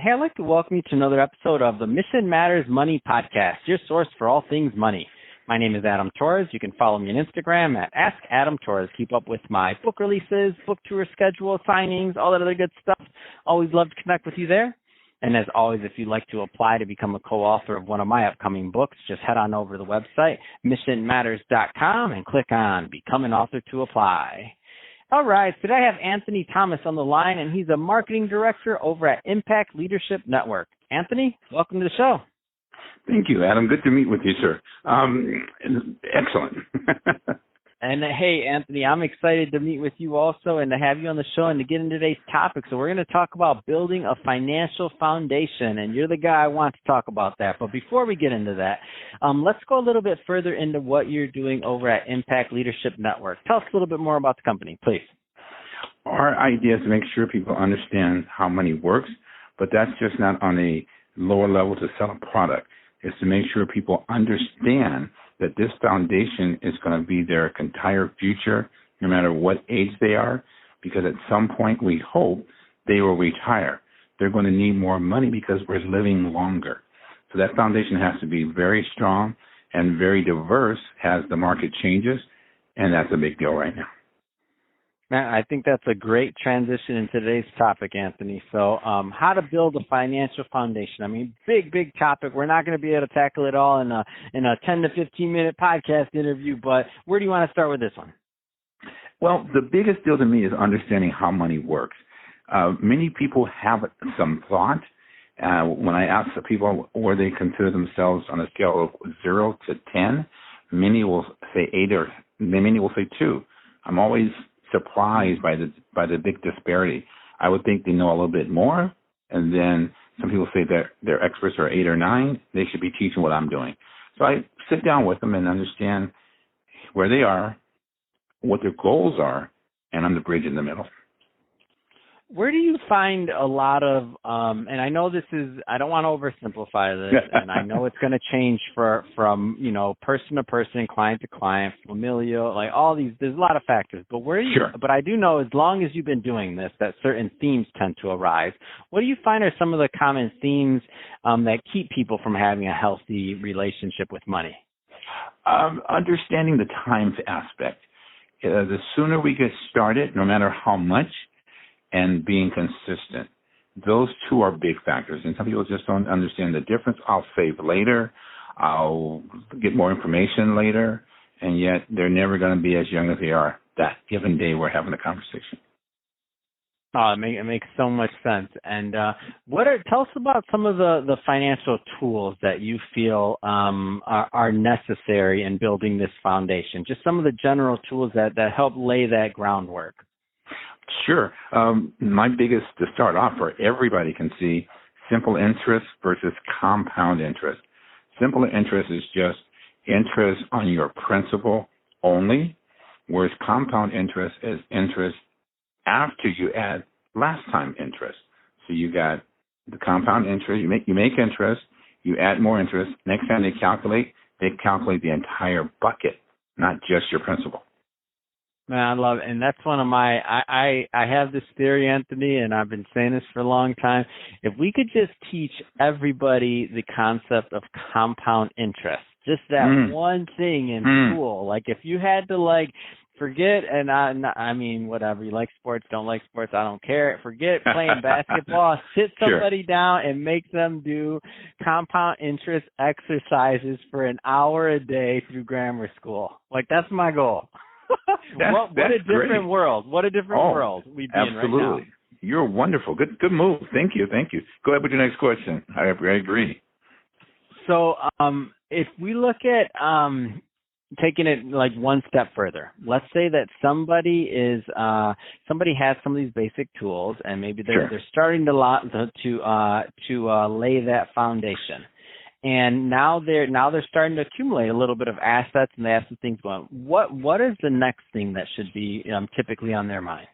Hey, I'd like to welcome you to another episode of the Mission Matters Money Podcast, your source for all things money. My name is Adam Torres. You can follow me on Instagram at AskAdamTorres. Keep up with my book releases, book tour schedule, signings, all that other good stuff. Always love to connect with you there. And as always, if you'd like to apply to become a co-author of one of my upcoming books, just head on over to the website, missionmatters.com, and click on Become an Author to apply. All right, today I have Anthony Thomas on the line, and he's a marketing director over at Impact Leadership Network. Anthony, welcome to the show. Thank you, Adam. Good to meet with you, sir. Excellent. And hey, Anthony, I'm excited to meet with you also and to have you on the show and to get into today's topic. So we're going to talk about building a financial foundation, and you're the guy I want to talk about that. But before we get into that, let's go a little bit further into what you're doing over at Impact Leadership Network. Tell us a little bit more about the company, please. Our idea is to make sure people understand how money works, but that's just not on a lower level to sell a product. It's to make sure people understand that this foundation is going to be their entire future, no matter what age they are, because at some point we hope they will retire. They're going to need more money because we're living longer. So that foundation has to be very strong and very diverse as the market changes, and that's a big deal right now. Man, I think that's a great transition in today's topic, Anthony. So how to build a financial foundation. I mean, big topic. We're not going to be able to tackle it all in a 10 to 15-minute podcast interview, but where do you want to start with this one? Well, the biggest deal to me is understanding how money works. Many people have some thought. When I ask the people where they consider themselves on a scale of 0 to 10, many will say 8 or many will say 2. I'm always surprised by the big disparity. I would think they know a little bit more, and then some people say that their experts are 8 or 9. They should be teaching what I'm doing. So I sit down with them and understand where they are, what their goals are, and I'm the bridge in the middle. Where do you find a lot of, and I know this is, I don't want to oversimplify this, and I know it's going to change from, person to person, client to client, familial, like all these, there's a lot of factors, but but I do know as long as you've been doing this, that certain themes tend to arise. What do you find are some of the common themes that keep people from having a healthy relationship with money? Understanding the time aspect. The sooner we get started, no matter how much, and being consistent. Those two are big factors, and some people just don't understand the difference. I'll save later. I'll get more information later, and yet they're never going to be as young as they are that given day we're having a conversation. Oh, it makes so much sense. And tell us about some of the financial tools that you feel are necessary in building this foundation, just some of the general tools that help lay that groundwork. Sure. My biggest, to start off, where everybody can see, simple interest versus compound interest. Simple interest is just interest on your principal only, whereas compound interest is interest after you add last time interest. So you got the compound interest, you make interest, you add more interest. Next time they calculate the entire bucket, not just your principal. Man, I love it. And that's one of my, I have this theory, Anthony, and I've been saying this for a long time. If we could just teach everybody the concept of compound interest, just that one thing in school, like if you had to forget, and I mean, whatever, you like sports, don't like sports, I don't care. Forget playing basketball, sit somebody down and make them do compound interest exercises for an hour a day through grammar school. That's my goal. What a different great. World. What a different world we'd be in right now. Absolutely. You're wonderful. Good move. Thank you. Go ahead with your next question. I agree. So if we look at taking it one step further, let's say that somebody has some of these basic tools and maybe they're starting to lay that foundation. And now they're starting to accumulate a little bit of assets, and they have some things going. What is the next thing that should be typically on their mind?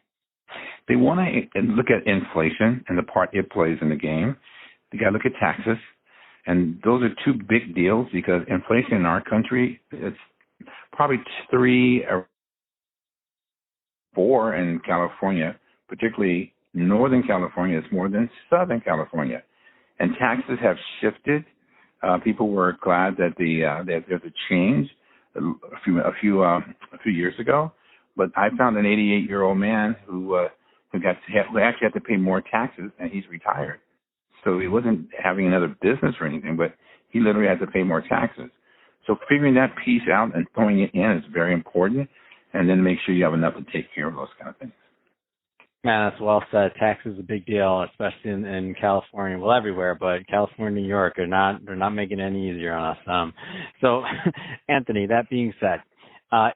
They want to look at inflation and the part it plays in the game. They got to look at taxes, and those are two big deals because inflation in our country, it's probably 3 or 4 in California, particularly Northern California. It's more than Southern California. And taxes have shifted. People were glad that that there's a change a few years ago. But I found an 88-year-old man who actually had to pay more taxes, and he's retired. So he wasn't having another business or anything, but he literally had to pay more taxes. So figuring that piece out and throwing it in is very important, and then make sure you have enough to take care of those kind of things. Man, that's well said. Tax is a big deal, especially in California. Well, everywhere, but California, New York they're not making it any easier on us. So, Anthony, that being said,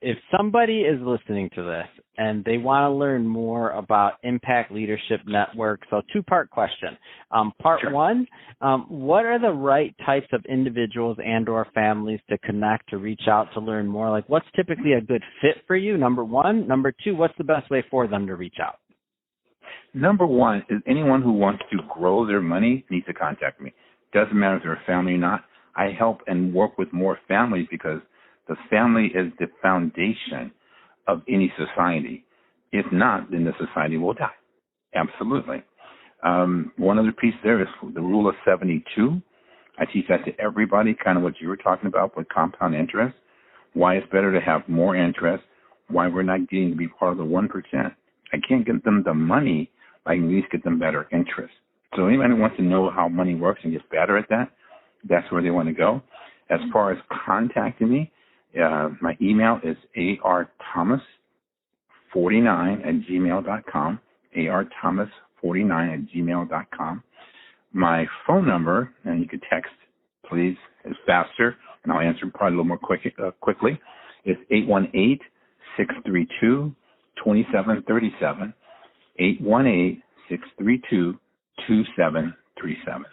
if somebody is listening to this and they want to learn more about Impact Leadership Network, so two-part question. Part Sure. one, what are the right types of individuals and or families to connect, to reach out, to learn more? Like, what's typically a good fit for you, number one? Number two, what's the best way for them to reach out? Number one is anyone who wants to grow their money needs to contact me. Doesn't matter if they're a family or not. I help and work with more families because the family is the foundation of any society. If not, then the society will die. Absolutely. One other piece there is the rule of 72. I teach that to everybody, kind of what you were talking about with compound interest, why it's better to have more interest, why we're not getting to be part of the 1%. I can't get them the money, I can at least get them better interest. So anybody who wants to know how money works and gets better at that, that's where they want to go. As far as contacting me, my email is arthomas49@gmail.com, arthomas49@gmail.com. My phone number, and you can text, please, is faster, and I'll answer probably a little more quickly, is 818-632-2737, 818-632-2737.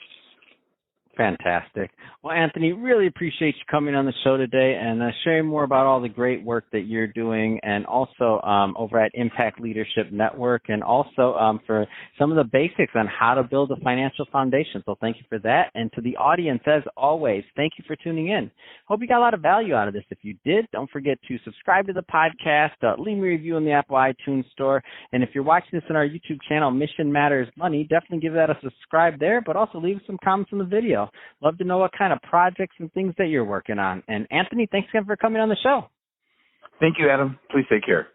Fantastic. Well, Anthony, really appreciate you coming on the show today and sharing more about all the great work that you're doing, and also over at Impact Leadership Network, and also for some of the basics on how to build a financial foundation. So thank you for that. And to the audience, as always, thank you for tuning in. Hope you got a lot of value out of this. If you did, don't forget to subscribe to the podcast, leave me a review in the Apple iTunes Store. And if you're watching this on our YouTube channel, Mission Matters Money, definitely give that a subscribe there, but also leave some comments on the video. Love to know what kind of projects and things that you're working on. And Anthony, thanks again for coming on the show. Thank you, Adam. Please take care.